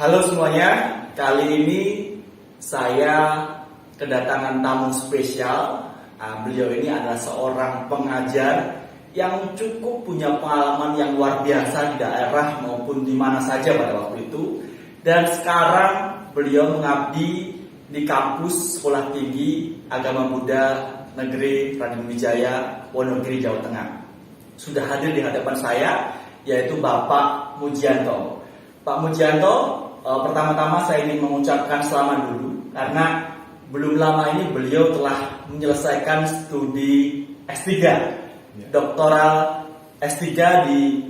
Halo semuanya, kali ini saya kedatangan tamu spesial. Beliau ini adalah seorang pengajar yang cukup punya pengalaman yang luar biasa di daerah maupun di mana saja pada waktu itu. Dan sekarang beliau mengabdi di kampus Sekolah Tinggi Agama Buddha Negeri Raden Wijaya, Wonogiri, Jawa Tengah. Sudah hadir di hadapan saya, yaitu Bapak Mujianto. Pak Mujianto, pertama-tama saya ingin mengucapkan selamat dulu karena belum lama ini beliau telah menyelesaikan studi S3, doktoral S3 di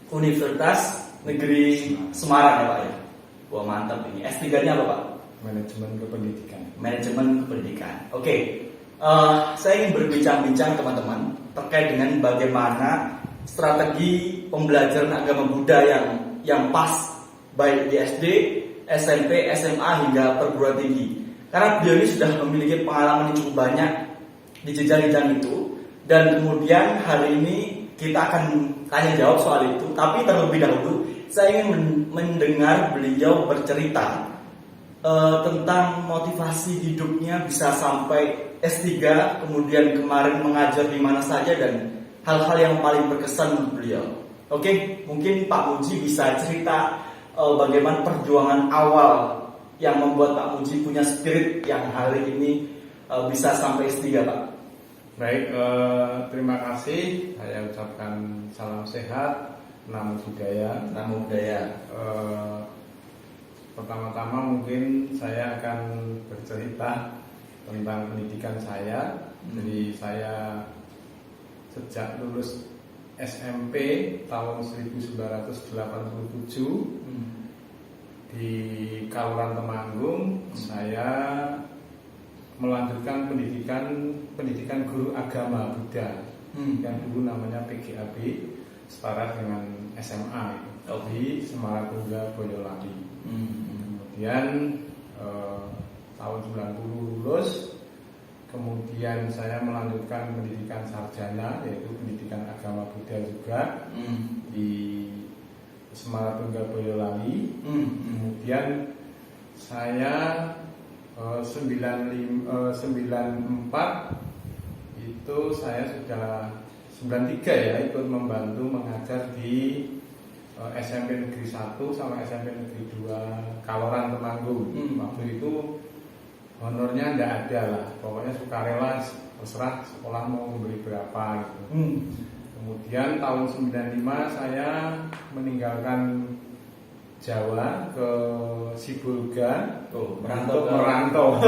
Universitas Negeri Semarang ya Pak ya. Wah mantap ini. S3-nya apa Pak? Manajemen Kependidikan. Manajemen Kependidikan. Oke. Saya ingin berbincang-bincang teman-teman terkait dengan bagaimana strategi pembelajaran agama Buddha yang pas baik di SD, SMP, SMA hingga perguruan tinggi. Karena beliau ini sudah memiliki pengalaman yang cukup banyak di jenjang-jenjang itu, dan kemudian hari ini kita akan tanya jawab soal itu. Tapi terlebih dahulu saya ingin mendengar beliau bercerita tentang motivasi hidupnya bisa sampai S3, kemudian kemarin mengajar di mana saja dan hal-hal yang paling berkesan untuk beliau. Oke, mungkin Pak Muji bisa cerita bagaimana perjuangan awal yang membuat Pak Muji punya spirit yang hari ini bisa sampai S3, Pak. Baik, terima kasih. Saya ucapkan salam sehat, namo buddhaya. Namo buddhaya. Pertama-tama mungkin saya akan bercerita tentang pendidikan saya. Jadi saya sejak lulus SMP tahun 1987 di Kaluran Temanggung, saya melanjutkan pendidikan guru agama Buddha yang dulu namanya PGAB, setara dengan SMA di Semarang Boyolali. Kemudian tahun 90 lulus, kemudian saya melanjutkan pendidikan sarjana, yaitu pendidikan agama Buddha juga di Semarang Boyolali. Kemudian saya 94 itu saya sudah 93 ya ikut membantu mengajar di SMP Negeri 1 sama SMP Negeri 2 Kaloran Temanggung. Waktu itu honornya enggak ada lah, pokoknya sukarela, terserah sekolah mau memberi berapa gitu. Kemudian tahun 95 saya meninggalkan Jawa ke Sibolga, merantau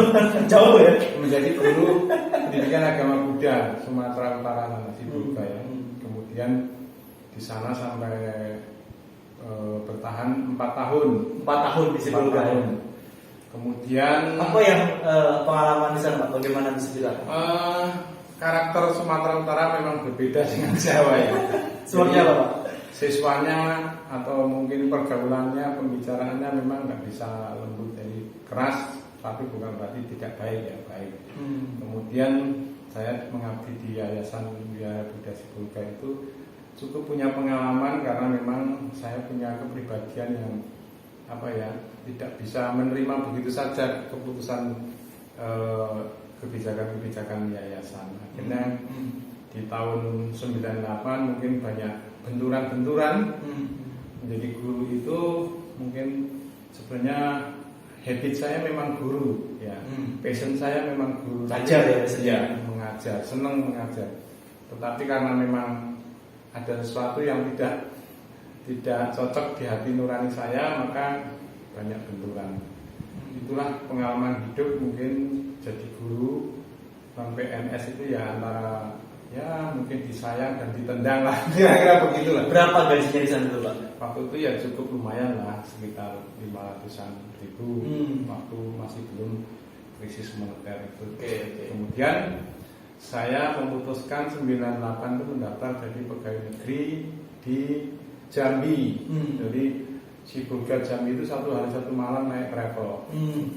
Jauh ya, menjadi guru pendidikan agama Buddha Sumatera Utara, Sibolga ya. Kemudian di sana sampai bertahan 4 tahun. 4 tahun di Sibolga. Kemudian apa yang pengalaman di sana Pak? Bagaimana bisa dijelaskan? Karakter Sumatera Utara memang berbeda dengan Jawa ya. Seperti apa Pak? Siswanya atau mungkin pergaulannya, pembicaraannya memang nggak bisa lembut, jadi keras, tapi bukan berarti tidak baik ya, baik. Kemudian saya mengabdi di Yayasan Wihara Buddha Sibolga itu cukup punya pengalaman karena memang saya punya kepribadian yang tidak bisa menerima begitu saja keputusan kebijakan-kebijakan yayasan. Akhirnya di tahun 98 mungkin banyak benturan-benturan. Menjadi guru itu mungkin sebenarnya habit saya memang guru ya. Passion saya memang guru. Ajar ya, mengajar, senang mengajar. Tetapi karena memang ada sesuatu yang tidak cocok di hati nurani saya, maka banyak benturan. Itulah pengalaman hidup mungkin jadi guru sampai NS itu ya antara ya mungkin disayang dan ditendang lah, kira-kira begitulah. Berapa gajinya di sana dulu Pak? Waktu itu ya cukup lumayan lah, sekitar 500-an ribu. Waktu masih belum krisis moneter itu. Kemudian saya memutuskan 98 itu mendaftar jadi pegawai negeri di Jambi. Jadi Sibolga Jambi itu 1 hari 1 malam naik travel,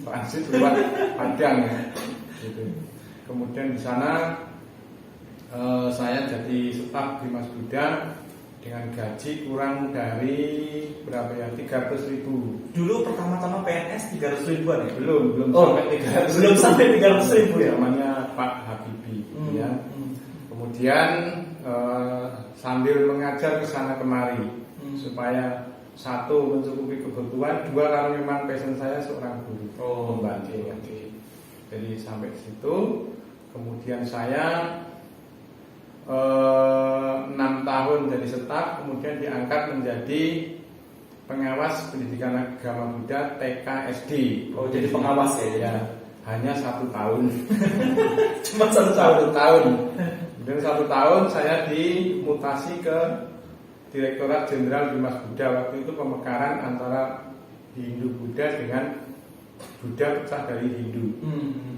transit lewat Padang ya. Gitu. Kemudian di sana saya jadi staf Dimas Buddha dengan gaji kurang dari berapa ya, 300.000. Dulu pertama 300 ribuan ya? Belum Oh, sampai 300. belum sampai 300 ribu ya? Namanya Pak Habibie. Ya. Kemudian sambil mengajar ke sana kemari supaya satu mencukupi kebutuhan, dua kalau memang passion saya seorang guru membantu. Jadi sampai situ, kemudian saya 6 tahun jadi staf, kemudian diangkat menjadi pengawas pendidikan agama Buddha TK SD. Oh, jadi pengawas ya? Hanya 1 tahun. Cuma 1 tahun. Kemudian 1 tahun saya dimutasi ke Direktorat Jenderal Bimas Buddha. Waktu itu pemekaran antara Hindu Buddha dengan Buddha pecah dari Hindu.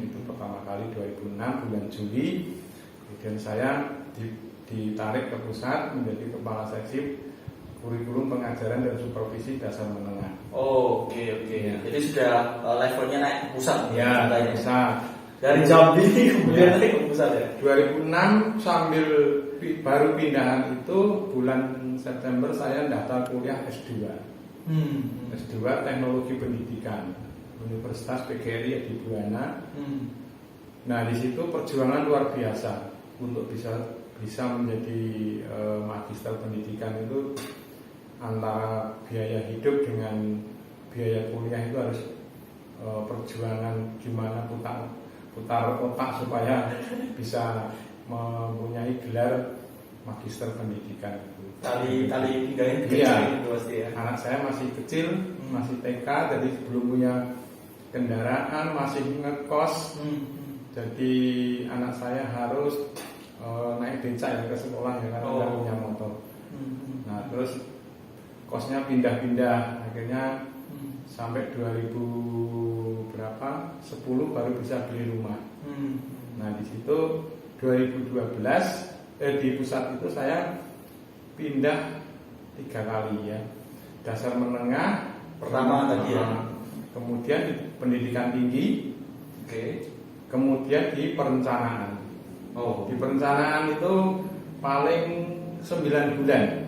Itu pertama kali 2006 bulan Juli. Kemudian saya ditarik ke pusat menjadi kepala seksi kurikulum pengajaran dan supervisi dasar menengah. Oke. Ya. Jadi sudah levelnya naik ke pusat ya? Pusat. Dari Jambi kemudian naik ke pusat ya. 2006 sambil baru pindahan itu bulan September saya daftar kuliah S2. S2 Teknologi Pendidikan Universitas PGRI di Buana. Nah di situ perjuangan luar biasa untuk bisa menjadi magister pendidikan itu. Antara biaya hidup dengan biaya kuliah itu harus perjuangan gimana putar otak supaya bisa mempunyai gelar magister pendidikan itu. Tali pinggangnya kecil itu pasti ya. Anak saya masih kecil, masih TK, jadi belum punya kendaraan, masih ngekos. Jadi anak saya harus naik becak ya ke sekolah ya karena tidak punya motor. Nah terus kosnya pindah-pindah, akhirnya sampai 2000 berapa 10 baru bisa beli rumah. Nah di situ 2012 di pusat itu saya pindah 3 kali ya. Dasar menengah pertama tadi ya. Kemudian di pendidikan tinggi. Kemudian di perencanaan. Di perencanaan itu paling 9 bulan.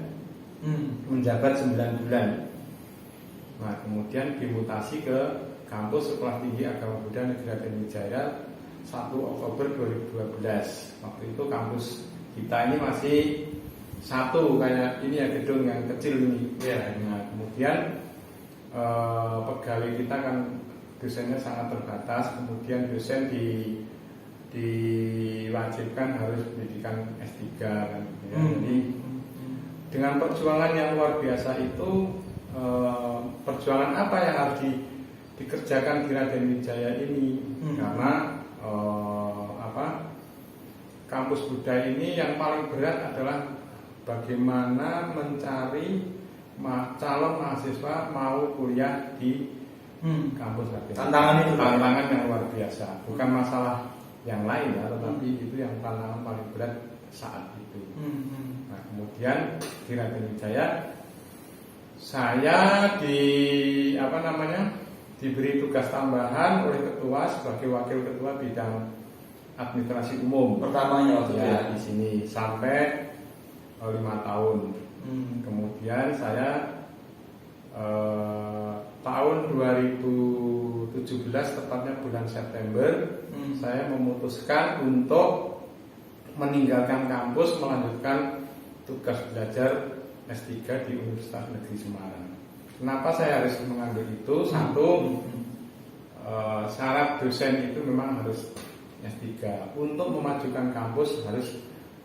Menjabat 9 bulan. Nah kemudian dimutasi ke kampus Sekolah Tinggi Agama Buddha Negeri Raden Wijaya 1 Oktober 2012. Waktu itu kampus kita ini masih satu kayak ini ya, gedung yang kecil ini. Nah kemudian pegawai kita kan dosennya sangat terbatas. Kemudian dosen diwajibkan harus pendidikan S3 kan. Jadi dengan perjuangan yang luar biasa itu, perjuangan apa yang harus dikerjakan di Raden Wijaya ini? Karena kampus Buddha ini yang paling berat adalah bagaimana mencari calon mahasiswa mau kuliah di kampus Raden. Tantangan yang luar biasa, bukan masalah yang lain ya, tetapi itu yang tantangan paling berat saat itu. Nah kemudian di Raden Wijaya saya diberi tugas tambahan oleh ketua sebagai wakil ketua bidang administrasi umum. Pertamanya waktu itu di sini sampai 5 tahun. Kemudian saya tahun 2017 tepatnya bulan September saya memutuskan untuk meninggalkan kampus melanjutkan tugas belajar S3 di Universitas Negeri Semarang. Kenapa saya harus mengambil itu? Satu, syarat dosen itu memang harus S3. Untuk memajukan kampus harus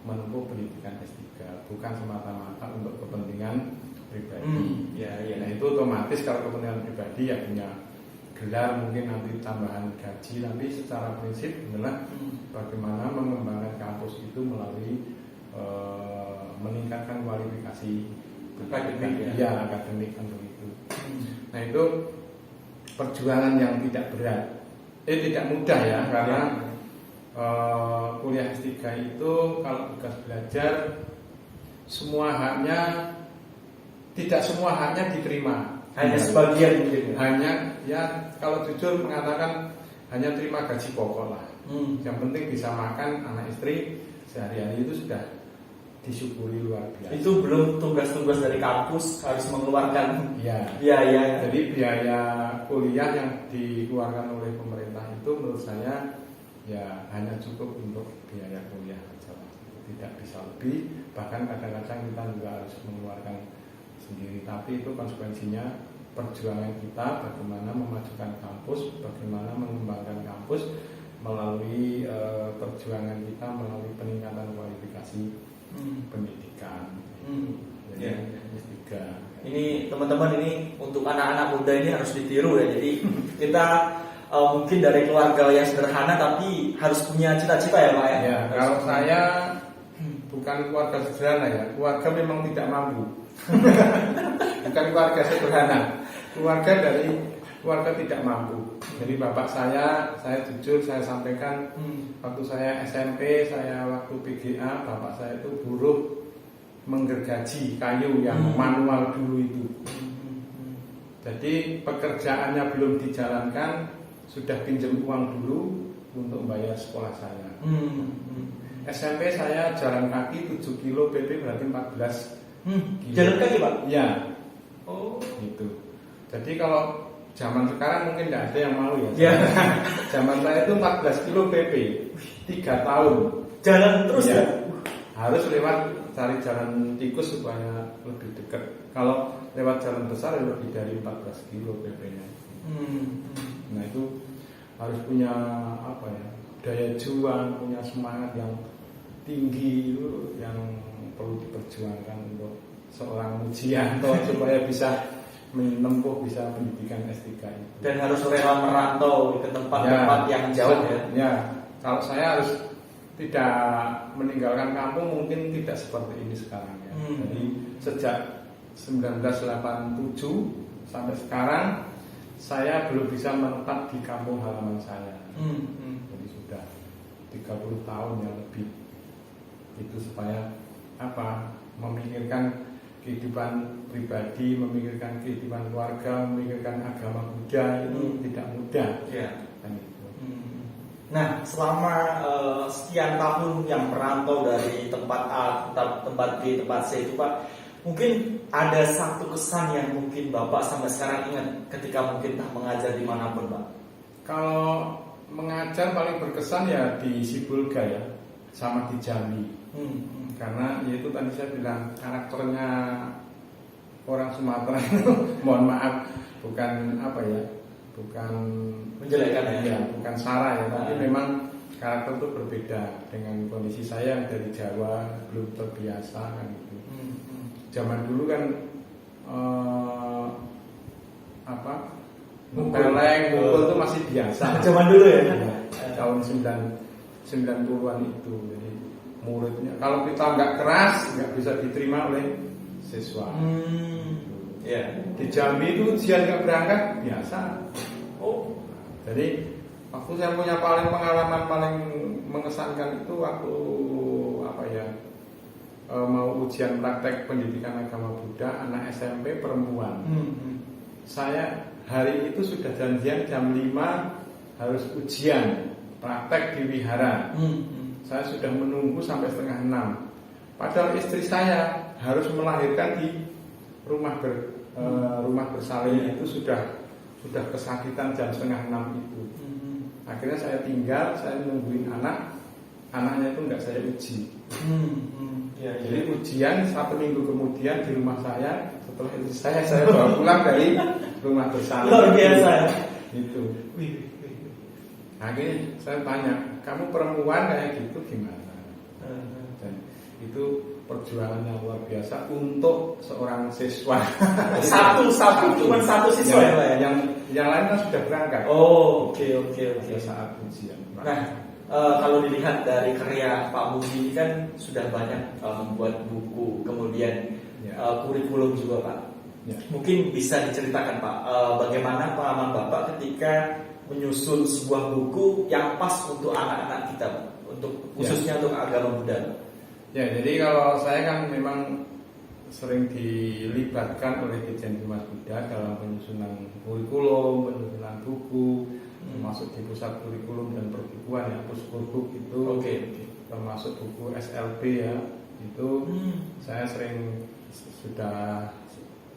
menempuh pendidikan S3, bukan semata-mata untuk kepentingan pribadi. Nah itu otomatis kalau kepentingan pribadi ya punya gelar, mungkin nanti tambahan gaji, tapi secara prinsip adalah bagaimana mengembangkan kampus itu melalui meningkatkan kualifikasi akademik untuk itu. Nah itu perjuangan yang tidak berat, tidak mudah ya, karena kuliah S3 itu kalau tugas belajar tidak semua haknya diterima, hanya sebagian mungkin. Hanya ya kalau jujur mengatakan hanya terima gaji pokok lah. Yang penting bisa makan anak istri sehari-hari itu sudah disyukuri luar biasa. Itu belum tugas-tugas dari kampus harus mengeluarkan Ya. biaya. Jadi biaya kuliah yang dikeluarkan oleh pemerintah itu menurut saya ya hanya cukup untuk biaya kuliah saja, tidak bisa lebih. Bahkan kadang-kadang kita juga harus mengeluarkan sendiri. Tapi itu konsekuensinya perjuangan kita bagaimana memajukan kampus, bagaimana mengembangkan kampus melalui perjuangan kita melalui peningkatan kualifikasi pendidikan. Jadi S3. Ini teman-teman, ini untuk anak-anak muda ini harus ditiru ya. Jadi kita mungkin dari keluarga yang sederhana tapi harus punya cita-cita ya Pak ya. Ya, kalau saya bukan keluarga sederhana ya, keluarga memang tidak mampu. Bukan keluarga sederhana, keluarga tidak mampu. Jadi bapak saya jujur saya sampaikan, waktu saya SMP, saya waktu PGA, bapak saya itu buruh menggergaji kayu yang manual dulu itu. Jadi pekerjaannya belum dijalankan, sudah pinjam uang dulu untuk bayar sekolah saya. SMP saya jalan kaki 7 kilo, PP berarti 14 kilo. Jalan kaki Pak? Ya. Oh. Gitu. Jadi kalau zaman sekarang mungkin tidak ada yang mau ya. Ya. Zaman saya itu 14 kilo PP 3 tahun. Jalan terus ya? Harus lewat cari jalan tikus supaya lebih dekat. Kalau lewat jalan besar lebih dari 14 kilo PP-nya. Nah itu harus punya apa ya, daya juang, punya semangat yang tinggi itu yang perlu diperjuangkan untuk seorang Mujianto supaya bisa menempuh bisa pendidikan S3 itu. Dan harus rela merantau ke tempat-tempat yang jauh ya. Ya, kalau saya harus tidak meninggalkan kampung mungkin tidak seperti ini sekarang ya. Jadi sejak 1987 sampai sekarang saya belum bisa menetap di kampung halaman saya. Jadi sudah 30 tahun yang lebih. Itu supaya apa? Memikirkan kehidupan pribadi, memikirkan kehidupan keluarga, memikirkan agama Buddha itu tidak mudah. Ya. Kan itu. Nah, selama sekian tahun yang merantau dari tempat A ke tempat B, tempat C itu Pak, mungkin ada satu kesan yang mungkin Bapak sampai sekarang ingat ketika mungkin mengajar dimanapun Pak? Kalau mengajar paling berkesan ya di Sibolga ya, sama di Jambi. Karena yaitu tadi saya bilang karakternya orang Sumatera itu mohon maaf bukan apa ya, bukan menjelekkan ya, bukan sara ya, tapi memang karakter itu berbeda dengan kondisi saya yang dari Jawa belum terbiasa kan gitu. Zaman dulu kan peleng, mukul itu masih biasa. Zaman dulu ya. Tahun 90-an itu. Jadi muridnya kalau kita nggak keras nggak bisa diterima oleh siswa. Ya. Di Jambi itu ujian nggak berangkat biasa. Oh. Jadi waktu saya punya pengalaman paling mengesankan itu waktu mau ujian praktek pendidikan agama Buddha anak SMP perempuan. Saya hari itu sudah janjian jam 5 harus ujian praktek di wihara. Saya sudah menunggu sampai setengah 6. Padahal istri saya harus melahirkan di rumah bersalin itu sudah kesakitan jam setengah 6 itu. Akhirnya saya tinggal, saya nungguin anaknya itu nggak saya uji. Jadi ujian 1 minggu kemudian di rumah saya, setelah itu saya bawa pulang dari rumah bersalin. Luar biasa. Itu. Akhirnya saya tanya, kamu perempuan kayak gitu gimana? Dan itu perjuangan yang luar biasa untuk seorang siswa. Cuma satu siswa ya? Yang lain kan sudah berangkat. Oh, oke. Saat ujian. Nah, kalau dilihat dari karya Pak Budi ini kan sudah banyak membuat buku, kemudian kurikulum juga Pak. Ya. Mungkin bisa diceritakan Pak, bagaimana pengalaman Bapak ketika menyusun sebuah buku yang pas untuk anak-anak kita, khususnya untuk agama Buddha. Ya, jadi kalau saya kan memang sering dilibatkan oleh Ditjen Bimas Buddha dalam penyusunan kurikulum, penyusunan buku, termasuk di pusat kurikulum dan perbukuan ya, Puskurbuk itu, termasuk buku SLB ya, itu saya sudah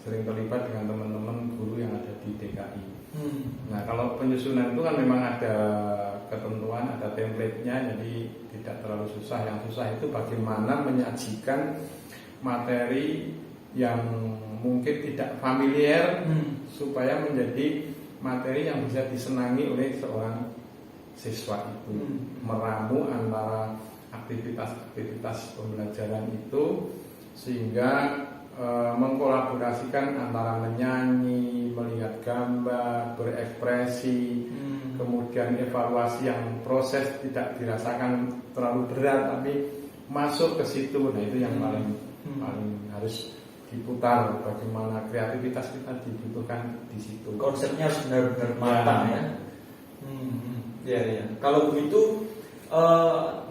sering terlibat dengan teman-teman guru yang ada di DKI. Nah, kalau penyusunan itu kan memang ada ketentuan, ada template-nya, jadi tidak terlalu susah. Yang susah itu bagaimana menyajikan materi yang mungkin tidak familiar supaya menjadi materi yang bisa disenangi oleh seorang siswa itu, meramu antara aktivitas-aktivitas pembelajaran itu sehingga mengkolaborasikan antara menyanyi, melihat gambar, berekspresi, kemudian evaluasi yang proses tidak dirasakan terlalu berat tapi masuk ke situ. Nah, itu yang paling harus diputar, bagaimana kreativitas kita dibutuhkan di situ. Konsepnya harus benar-benar matang ya. Ya. Kalau begitu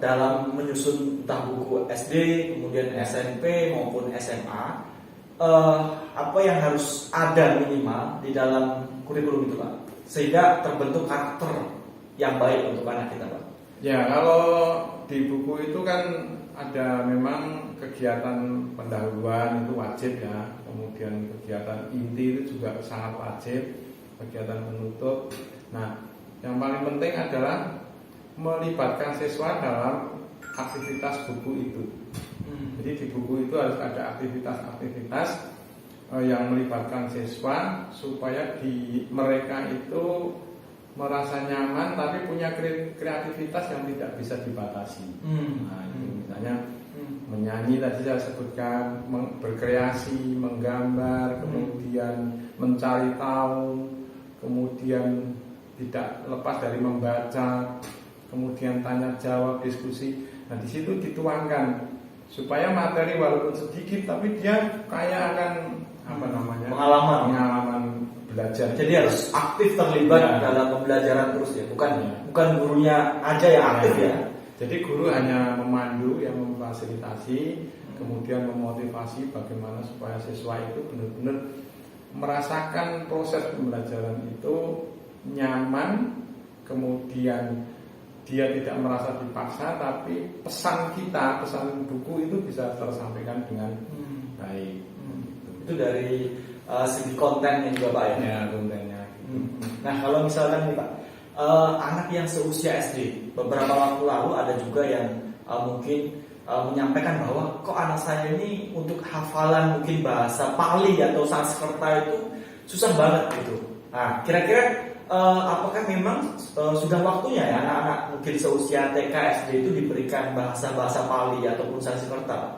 dalam menyusun entah buku SD, kemudian SMP maupun SMA, apa yang harus ada minimal di dalam kurikulum itu Pak, sehingga terbentuk karakter yang baik untuk anak kita Pak? Ya, kalau di buku itu kan ada memang kegiatan pendahuluan itu wajib ya, kemudian kegiatan inti itu juga sangat wajib, kegiatan penutup. Nah, yang paling penting adalah melibatkan siswa dalam aktivitas buku itu. Jadi di buku itu harus ada aktivitas-aktivitas yang melibatkan siswa supaya mereka itu merasa nyaman tapi punya kreativitas yang tidak bisa dibatasi. Nah, itu misalnya menyanyi tadi saya sebutkan, berkreasi, menggambar, kemudian mencari tahu, kemudian tidak lepas dari membaca, kemudian tanya jawab, diskusi. Nah, di situ dituangkan supaya materi walaupun sedikit tapi dia kaya akan pengalaman belajar. Jadi harus aktif terlibat dalam pembelajaran terus ya, bukan gurunya aja yang aktif ya. Jadi guru hanya memandu, yang memfasilitasi, kemudian memotivasi bagaimana supaya siswa itu benar-benar merasakan proses pembelajaran itu nyaman, kemudian dia tidak merasa dipaksa, tapi pesan buku itu bisa tersampaikan dengan baik. Itu dari segi kontennya juga Pak ya? Ya, kontennya. Nah, kalau misalkan nih Pak, anak yang seusia SD, beberapa waktu lalu ada juga yang mungkin menyampaikan bahwa kok anak saya ini untuk hafalan mungkin bahasa Pali atau Sanskerta itu susah banget gitu. Nah, kira-kira apakah memang sudah waktunya ya anak-anak mungkin seusia TK SD itu diberikan bahasa-bahasa Pali ataupun Sanskerta?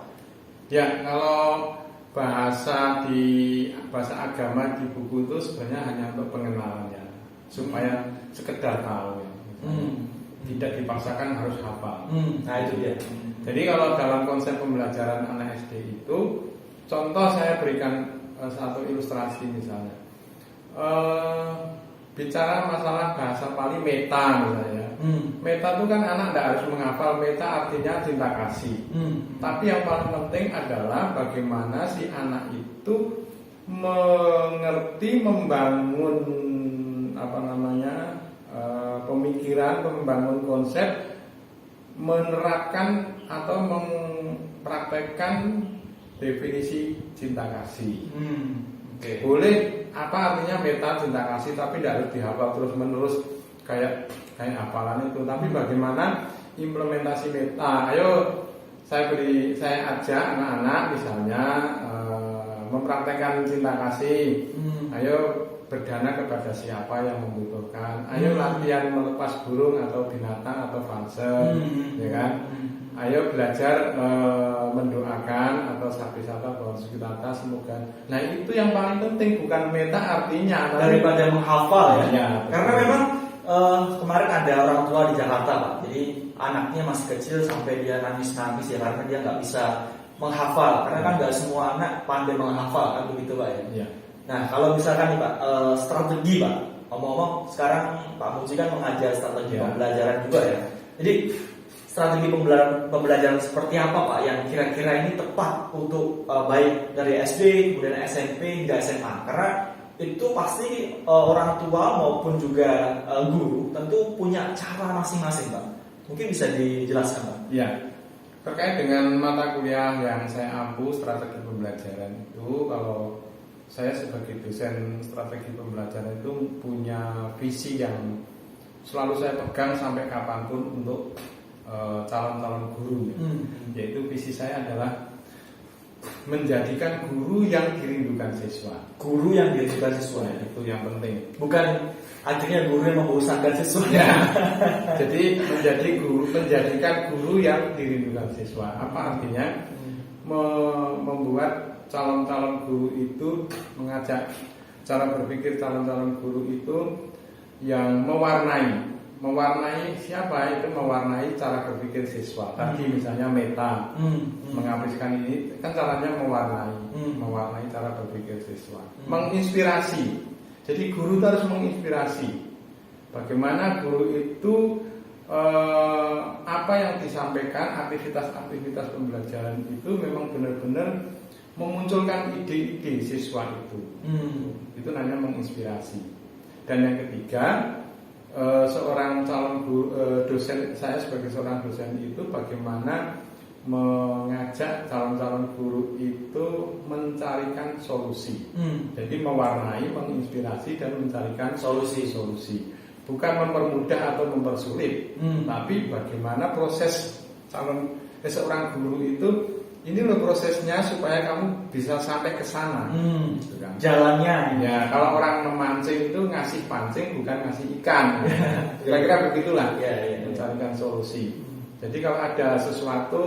Ya, kalau bahasa agama di buku itu sebenarnya hanya untuk pengenalannya, supaya sekedar tahu ya. Tidak dipaksakan harus hafal. Nah, itu dia. Jadi kalau dalam konsep pembelajaran anak SD itu, contoh saya berikan satu ilustrasi misalnya. Bicara masalah bahasa Pali meta misalnya. Meta itu kan anak tidak harus menghafal. Meta artinya cinta kasih. Tapi yang paling penting adalah bagaimana si anak itu mengerti, membangun pemikiran, membangun konsep, menerapkan atau mempraktekkan definisi cinta kasih. Boleh apa artinya meta cinta kasih, tapi tidak harus dihafal terus menerus kayak hafalan itu. Tapi bagaimana implementasi meta? Ayo saya ajak anak-anak misalnya mempraktekkan cinta kasih. Ayo berdana kepada siapa yang membutuhkan. Ayo latihan melepas burung atau binatang atau fase, ya kan? Ayo belajar mendoakan atau sapi-sata bahwa sekitar atas semoga. Nah, itu yang paling penting, bukan meta artinya daripada menghafal ya. Karena memang kemarin ada orang tua di Jakarta Pak, jadi anaknya masih kecil sampai dia nangis-nangis ya karena dia nggak bisa menghafal. Karena kan nggak semua anak pandai menghafal kan begitu Pak ya. Nah, kalau misalkan nih Pak, strategi Pak, ngomong-ngomong sekarang Pak Muji kan mengajar strategi pembelajaran juga ya. Jadi strategi pembelajaran seperti apa Pak yang kira-kira ini tepat untuk baik dari SD, kemudian SMP hingga SMA? Karena itu pasti orang tua maupun juga guru tentu punya cara masing-masing Pak. Mungkin bisa dijelaskan Pak? Ya, Terkait dengan mata kuliah yang saya ampu strategi pembelajaran itu, kalau saya sebagai dosen strategi pembelajaran itu punya visi yang selalu saya pegang sampai kapanpun untuk calon-calon guru, yaitu visi saya adalah menjadikan guru yang dirindukan siswa. Guru yang dirindukan siswa, itu yang penting. Bukan akhirnya guru yang membosankan siswa. Ya. Jadi menjadikan guru yang dirindukan siswa. Apa artinya? Membuat calon-calon guru itu mengajak cara berpikir calon-calon guru itu yang mewarnai siapa itu mewarnai cara berpikir siswa. Tadi misalnya Meta mengaplikasikan ini kan caranya mewarnai cara berpikir siswa, menginspirasi. Jadi guru itu harus menginspirasi. Bagaimana guru itu apa yang disampaikan, aktivitas-aktivitas pembelajaran itu memang benar-benar memunculkan ide-ide siswa itu. Itu namanya menginspirasi. Dan yang ketiga, seorang calon guru, dosen, saya sebagai seorang dosen itu bagaimana mengajak calon-calon guru itu mencarikan solusi. Jadi mewarnai, menginspirasi dan mencarikan solusi. Bukan mempermudah atau mempersulit, tapi bagaimana proses seorang guru itu, ini loh prosesnya supaya kamu bisa sampai ke sana. Gitu kan. Jalannya. Ya, kalau orang memancing itu ngasih pancing bukan ngasih ikan. Kira-kira begitulah. Mencarikan solusi. Jadi kalau ada sesuatu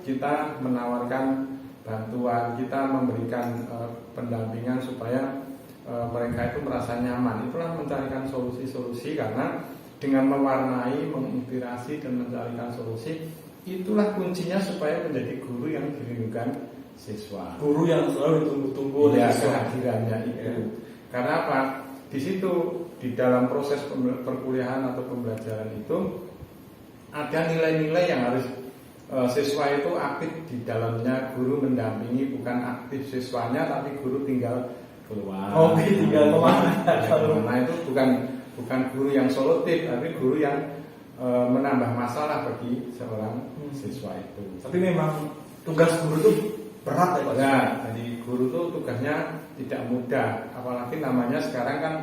kita menawarkan bantuan, kita memberikan pendampingan supaya mereka itu merasa nyaman. Itulah mencarikan solusi-solusi, karena dengan mewarnai, menginspirasi dan mencarikan solusi, itulah kuncinya supaya menjadi guru yang dirindukan siswa. Guru yang selalu ditunggu-tunggu oleh kehadirannya itu. Karena apa? Di situ, di dalam proses perkuliahan atau pembelajaran itu ada nilai-nilai yang harus siswa itu aktif di dalamnya. Guru mendampingi, bukan aktif siswanya, tapi guru tinggal keluar. Tinggal kemana? Itu bukan guru yang solutif, tapi guru yang menambah masalah bagi seorang siswa itu. Tapi memang tugas guru itu berat ya Pak? Ya, jadi guru itu tugasnya tidak mudah. Apalagi namanya sekarang kan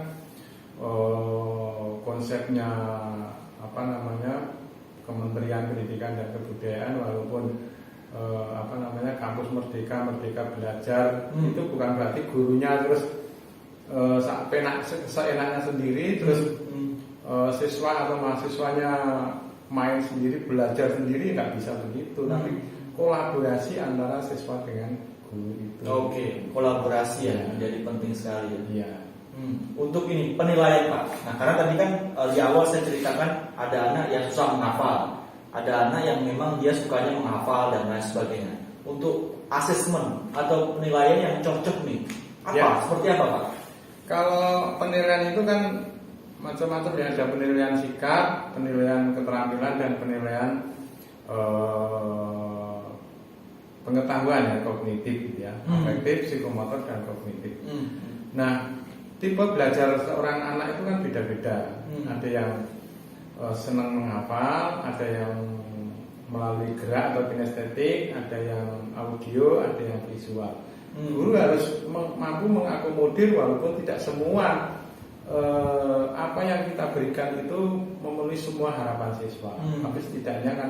konsepnya Kementerian Pendidikan dan Kebudayaan, walaupun kampus merdeka belajar, itu bukan berarti gurunya terus seenaknya sendiri, terus siswa atau mahasiswanya main sendiri, belajar sendiri, nggak bisa begitu. Tapi kolaborasi antara siswa dengan guru itu. Kolaborasi ya menjadi penting sekali ya. Iya. Untuk ini penilaian Pak. Nah, karena tadi kan di awal saya ceritakan ada anak yang susah menghafal, ada anak yang memang dia sukanya menghafal dan lain sebagainya. Untuk asesmen atau penilaian yang cocok nih, seperti apa Pak? Kalau penilaian itu kan macam-macam ya, ada penilaian sikap, penilaian keterampilan, dan penilaian pengetahuan ya, kognitif gitu ya, afektif, psikomotor dan kognitif. Nah, tipe belajar seorang anak itu kan beda-beda. Ada yang senang menghafal, ada yang melalui gerak atau kinestetik, ada yang audio, ada yang visual. Guru harus mampu mengakomodir, walaupun tidak semua apa yang kita berikan itu memenuhi semua harapan siswa, tapi setidaknya kan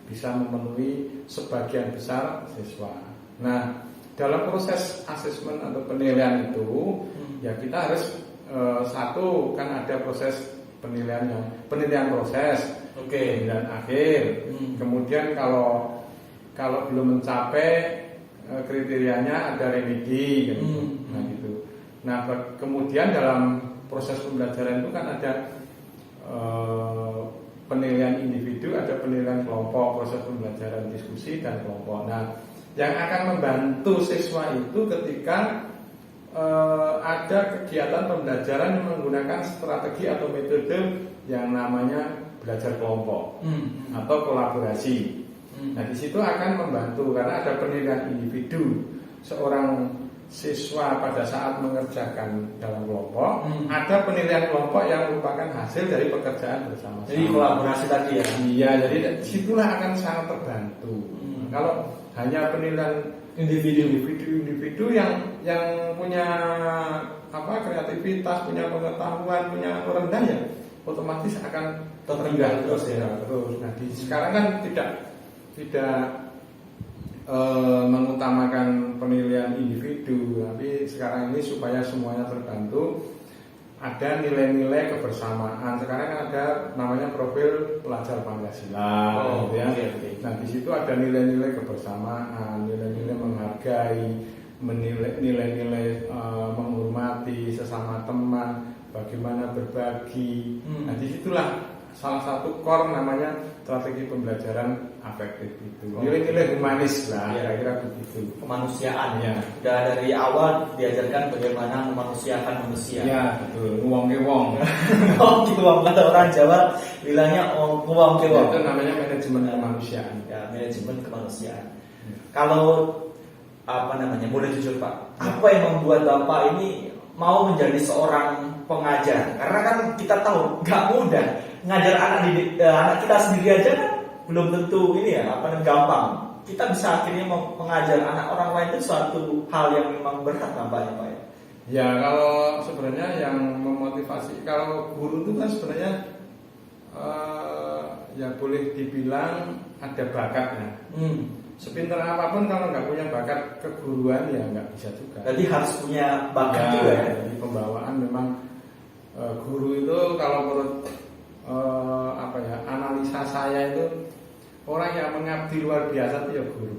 bisa memenuhi sebagian besar siswa. Nah, dalam proses asesmen atau penilaian itu, ya kita harus satu, kan ada proses penilaian proses, penilaian akhir. Kemudian kalau belum mencapai kriterianya ada remedi, gitu. Nah gitu. Nah kemudian dalam proses pembelajaran itu kan ada penilaian individu, ada penilaian kelompok, proses pembelajaran diskusi dan kelompok. Nah, yang akan membantu siswa itu ketika ada kegiatan pembelajaran yang menggunakan strategi atau metode yang namanya belajar kelompok atau kolaborasi. Nah, di situ akan membantu karena ada penilaian individu. Seorang siswa pada saat mengerjakan dalam kelompok, ada penilaian kelompok yang merupakan hasil dari pekerjaan bersama-sama. Jadi kolaborasi tadi ya. Iya, jadi situlah akan sangat terbantu. Kalau hanya penilaian individu yang punya kreativitas, punya pengetahuan, punya rendah, ya otomatis akan tertinggal terus ya. Terus. Nah, sekarang kan tidak mengutamakan penilaian individu, tapi sekarang ini supaya semuanya terbantu, ada nilai-nilai kebersamaan. Sekarang kan ada namanya profil pelajar Pancasila, gitu ya. Okay. Nah, di situ ada nilai-nilai kebersamaan, nilai-nilai menghargai, nilai-nilai menghormati sesama teman, bagaimana berbagi. Nah, disitulah salah satu core namanya strategi pembelajaran afektif itu. Nilai-nilai humanis lah, kira-kira begitu. Kemanusiaan ya. Udah dari awal diajarkan bagaimana memanusiakan manusia. Ya, betul. Wong ke wong. Oh, gitu wong. Kata orang Jawa bilangnya wong ke wong. Itu namanya manajemen kemanusiaan. Ya, manajemen kemanusiaan. Kalau boleh jujur Pak, apa yang membuat Bapak ini mau menjadi seorang pengajar? Karena kan kita tahu nggak mudah ngajar anak kita sendiri aja kan belum tentu gampang. Kita bisa akhirnya mengajar anak orang lain itu suatu hal yang memang berat nampaknya Pak ya. Ya, kalau sebenarnya yang memotivasi, kalau guru itu kan sebenarnya ya boleh dibilang ada bakatnya. Sepintar apapun kalau nggak punya bakat keguruan ya nggak bisa juga. Jadi harus punya bakat juga ya. Jadi pembawaan memang guru itu kalau menurut analisa saya itu orang yang mengabdi luar biasa itu ya guru.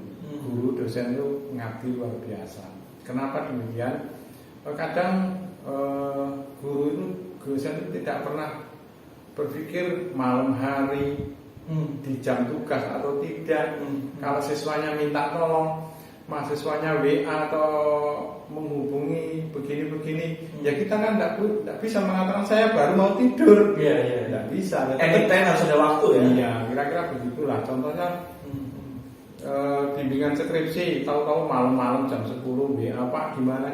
Guru dosen itu mengabdi luar biasa. Kenapa demikian? Kadang guru itu dosen itu tidak pernah berpikir malam hari di jam tugas atau tidak. Kalau siswanya minta tolong, mahasiswanya WA atau menghubungi begini-begini, ya kita kan tidak bisa mengatakan saya baru mau tidur. Iya. Tidak bisa. Anytime harus ada waktu ya. Iya, kira-kira begitulah. Contohnya bimbingan skripsi, tahu-tahu malam-malam jam 10 WA, Pak gimana?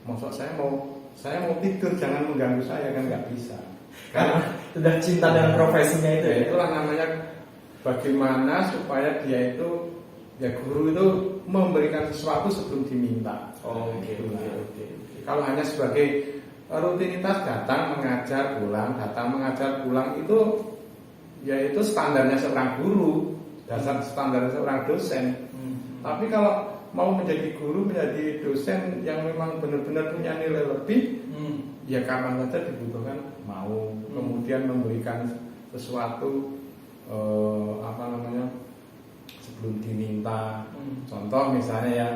Maksud saya mau tidur, jangan mengganggu saya, kan nggak bisa. Karena sudah cinta dengan profesinya itu. Ya, itulah namanya bagaimana supaya dia itu, ya guru itu memberikan sesuatu sebelum diminta. Oke. Kalau hanya sebagai rutinitas datang mengajar pulang itu, ya itu standarnya seorang guru, dasar standar seorang dosen. Tapi kalau mau menjadi guru, menjadi dosen yang memang benar-benar punya nilai lebih, ya kapan saja dibutuhkan mau. Kemudian memberikan sesuatu sebelum diminta. Contoh misalnya ya,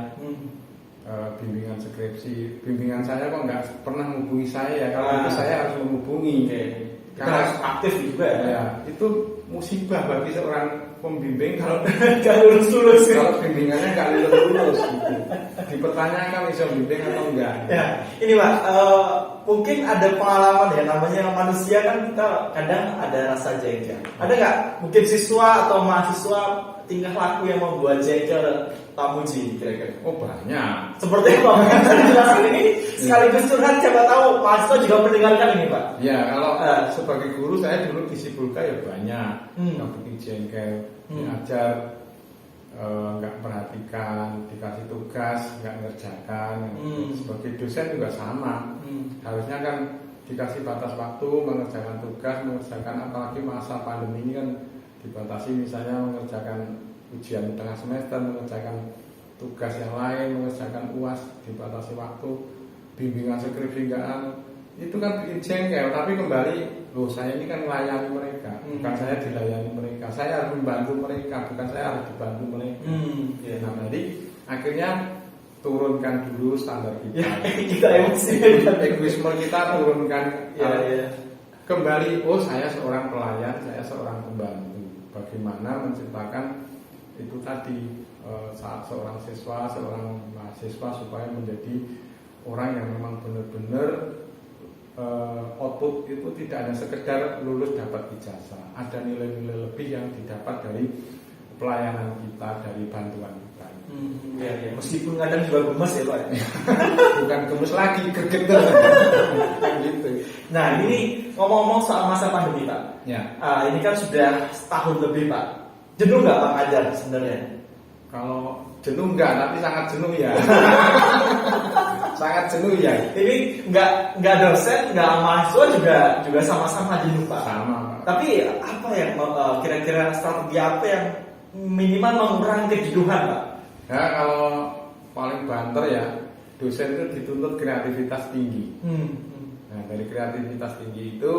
bimbingan skripsi, bimbingan saya kok nggak pernah menghubungi saya. Kalau itu saya harus menghubungi. Karena harus aktif juga ya. Itu musibah bagi seorang pembimbing kalau nggak lulus. Kalau bimbingannya nggak lulus gitu. Dipertanyakan bisa bimbing atau enggak. Ya, ini Pak, mungkin ada pengalaman ya, namanya manusia kan kita kadang ada rasa jengkel. Ada nggak mungkin siswa atau mahasiswa tingkah laku yang membuat jengkel Pak Muji kira-kira? Oh banyak. Seperti apa? Mungkin tadi jelaskan ini sekaligus curhat, siapa tahu mahasiswa juga mendengarkan ini Pak. Ya, kalau sebagai guru saya dulu di Sipulka ya banyak yang bikin jengkel, diajar nggak perhatikan, dikasih tugas nggak ngerjakan. Sebagai dosen juga sama. Harusnya kan dikasih batas waktu mengerjakan tugas, apalagi masa pandemi ini kan dibatasi, misalnya mengerjakan ujian tengah semester, mengerjakan tugas yang lain, mengerjakan UAS dibatasi waktu, bimbingan skripsi itu kan bikin jengkel. Tapi kembali, saya ini kan melayani mereka, bukan saya dilayani mereka. Saya harus membantu mereka, bukan saya harus dibantu mereka. Nah, jadi akhirnya turunkan dulu standar kita. Kita emosi, egoisme kita turunkan. Kembali, saya seorang pelayan, saya seorang pembantu. Bagaimana menciptakan itu tadi saat seorang siswa, seorang mahasiswa supaya menjadi orang yang memang benar-benar output itu tidak hanya sekedar lulus dapat ijazah, ada nilai-nilai lebih yang didapat dari pelayanan kita, dari bantuan kita. Ya. Meskipun kadang juga gemes ya Pak. Bukan gemes lagi, gregeter. Gitu. Nah ini ngomong-ngomong soal masa pandemi Pak. Ya. Ini kan sudah setahun lebih Pak. Jenuh nggak Pak ngajar sebenarnya? Kalau jenuh enggak, tapi sangat jenuh ya. Sangat jenuh ya. Ini nggak dosen, nggak mahasiswa juga sama-sama jenuh Pak. Sama. Tapi apa yang kira-kira strategi apa yang minimal mengurangi kejenuhan Pak? Ya kalau paling banter ya, dosen itu dituntut kreativitas tinggi. Nah dari kreativitas tinggi itu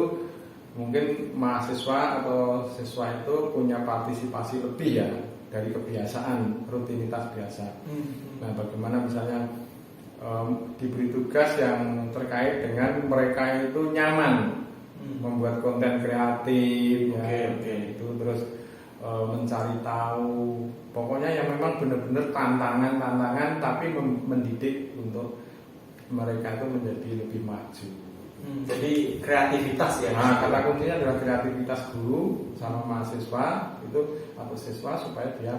mungkin mahasiswa atau siswa itu punya partisipasi lebih ya dari kebiasaan rutinitas biasa. Nah bagaimana misalnya diberi tugas yang terkait dengan mereka itu nyaman membuat konten kreatif, itu terus mencari tahu, pokoknya yang memang benar-benar tantangan tapi mendidik untuk mereka itu menjadi lebih maju. Jadi kreativitas ya. Nah, kata kuncinya adalah kreativitas guru sama mahasiswa itu atau siswa supaya dia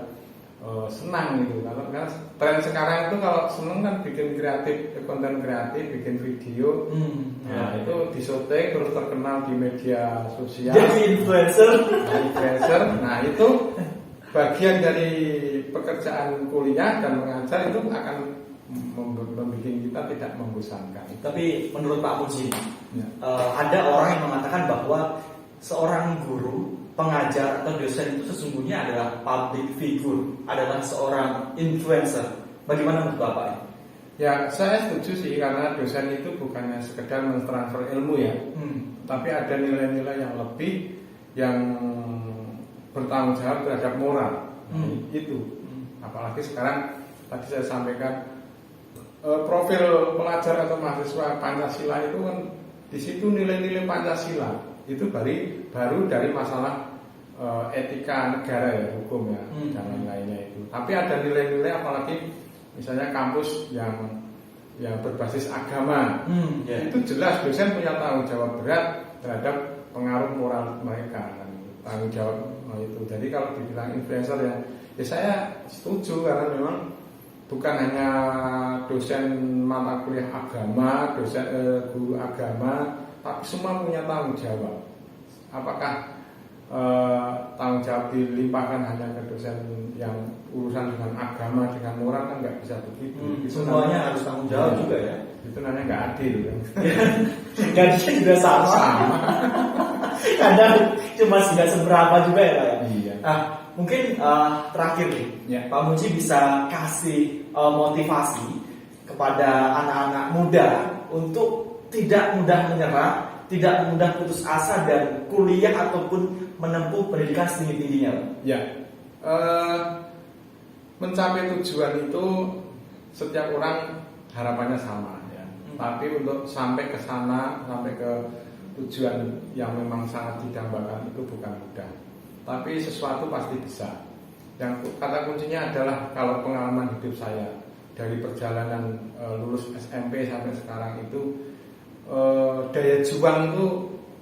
senang gitu. Karena tren sekarang itu kalau senang kan bikin kreatif, konten kreatif, bikin video. Nah, itu disyuting terus terkenal di media sosial. Jadi influencer. Nah, itu bagian dari pekerjaan kuliah dan mengajar itu akan membuat kita tidak membosankan. Tapi menurut Pak Puji, ada orang yang mengatakan bahwa seorang guru, pengajar atau dosen itu sesungguhnya adalah public figure, adalah seorang influencer. Bagaimana menurut Bapak? Ya, saya setuju sih karena dosen itu bukannya sekedar mentransfer ilmu ya, tapi ada nilai-nilai yang lebih yang bertanggung jawab terhadap moral. Itu. Apalagi sekarang tadi saya sampaikan profil pelajar atau mahasiswa Pancasila itu kan di situ nilai-nilai Pancasila itu baru dari masalah etika negara ya, hukum ya, dan lain-lainnya itu. Tapi ada nilai-nilai apalagi misalnya kampus yang berbasis agama, itu jelas dosen punya tanggung jawab berat terhadap pengaruh moral mereka kan, tanggung jawab itu. Jadi kalau dibilang influencer ya saya setuju karena memang bukan hanya dosen mata kuliah agama, dosen guru agama, tapi semua punya tanggung jawab. Apakah tanggung jawab dilimpahkan hanya ke dosen yang urusan dengan agama, dengan moral kan nggak bisa begitu. Semuanya harus tanggung jawab juga ya. Itu namanya nggak adil. Gajinya juga sama. Kadang cuma tidak seberapa juga ya Pak. Iya. Mungkin terakhir nih, Pak Muji bisa kasih motivasi kepada anak-anak muda untuk tidak mudah menyerah, tidak mudah putus asa dan kuliah ataupun menempuh pendidikan setinggi-tingginya. Ya, mencapai tujuan itu setiap orang harapannya sama ya. Tapi untuk sampai ke sana, sampai ke tujuan yang memang sangat didambakan itu bukan mudah. Tapi sesuatu pasti bisa. Yang kata kuncinya adalah kalau pengalaman hidup saya dari perjalanan lulus SMP sampai sekarang itu daya juang itu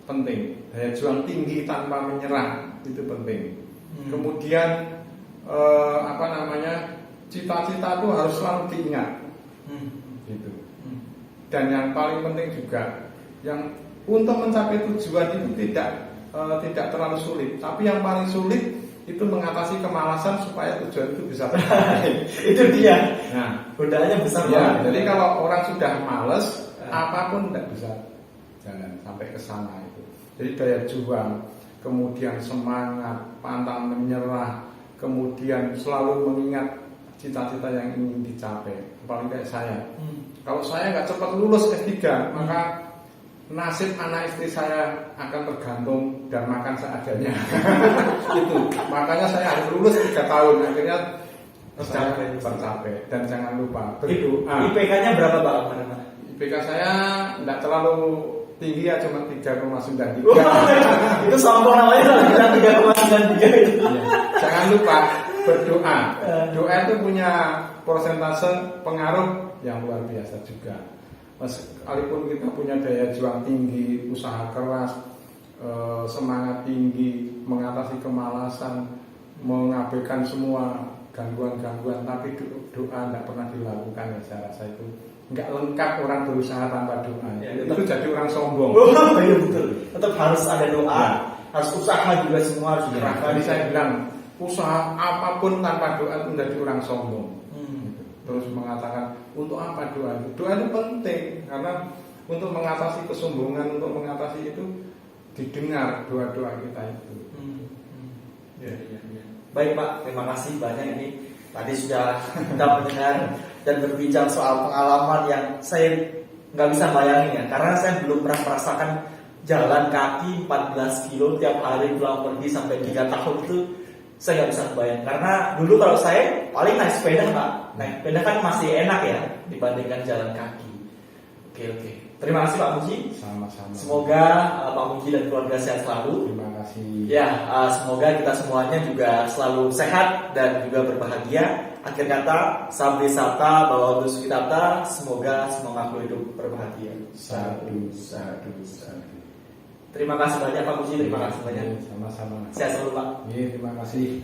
penting, daya juang tinggi tanpa menyerah itu penting. Kemudian cita-cita itu harus selalu diingat, gitu. Dan yang paling penting juga, yang untuk mencapai tujuan itu tidak terlalu sulit, tapi yang paling sulit itu mengatasi kemalasan supaya tujuan itu bisa tercapai. Itu dia. Nah, godaannya besar ya, banget. jadi kalau orang sudah males, apapun tidak bisa jalan sampai ke sana itu. Jadi daya juang, kemudian semangat, pantang menyerah, kemudian selalu mengingat cita-cita yang ingin dicapai. Paling kayak saya. Kalau saya nggak cepat lulus S3, maka nasib anak istri saya akan tergantung dan makan seadanya. Itu. Makanya saya harus lulus 3 tahun. Akhirnya tercapai. Dan jangan lupa berdoa. IPK-nya berapa Pak? IPK saya tidak terlalu tinggi ya, cuma 3,93. Itu sombong namanya kalau kita 3,93 itu. Ya. Jangan lupa berdoa. Doa itu punya persentase pengaruh yang luar biasa juga. Sekalipun kita punya daya juang tinggi, usaha keras, semangat tinggi, mengatasi kemalasan, mengabaikan semua gangguan-gangguan tapi doa nggak pernah dilakukan, ya saya rasa itu nggak lengkap orang berusaha tanpa doa. Ya, itu jadi orang sombong. Oh, iya betul. Tetap harus ada doa, harus usaha juga, semua harus dikerahkan. Tadi saya bilang usaha apapun tanpa doa itu menjadi orang sombong. Terus mengatakan untuk apa doa itu? Doa itu penting karena untuk mengatasi kesombongan, untuk mengatasi itu didengar doa-doa kita itu. Ya. Baik Pak, terima kasih banyak ini. Tadi sudah kita mendengar dan berbicara soal pengalaman yang saya nggak bisa bayangin ya, karena saya belum pernah merasakan jalan kaki 14 kilo tiap hari pulang pergi sampai 3 tahun itu. Saya nggak bisa bayang, karena dulu kalau saya paling naik sepeda Pak. Naik sepeda kan masih enak ya dibandingkan jalan kaki. Oke. Terima kasih Pak Muji. Sama-sama. Semoga Pak Muji dan keluarga sehat selalu. Terima kasih. Ya, semoga kita semuanya juga selalu sehat dan juga berbahagia. Akhir kata, sabde sata bawa sukitata. Semoga semua makhluk hidup berbahagia. Sadu. Terima kasih banyak Pak Muji. Terima kasih banyak. Sama-sama. Sehat selalu Pak. Terima kasih.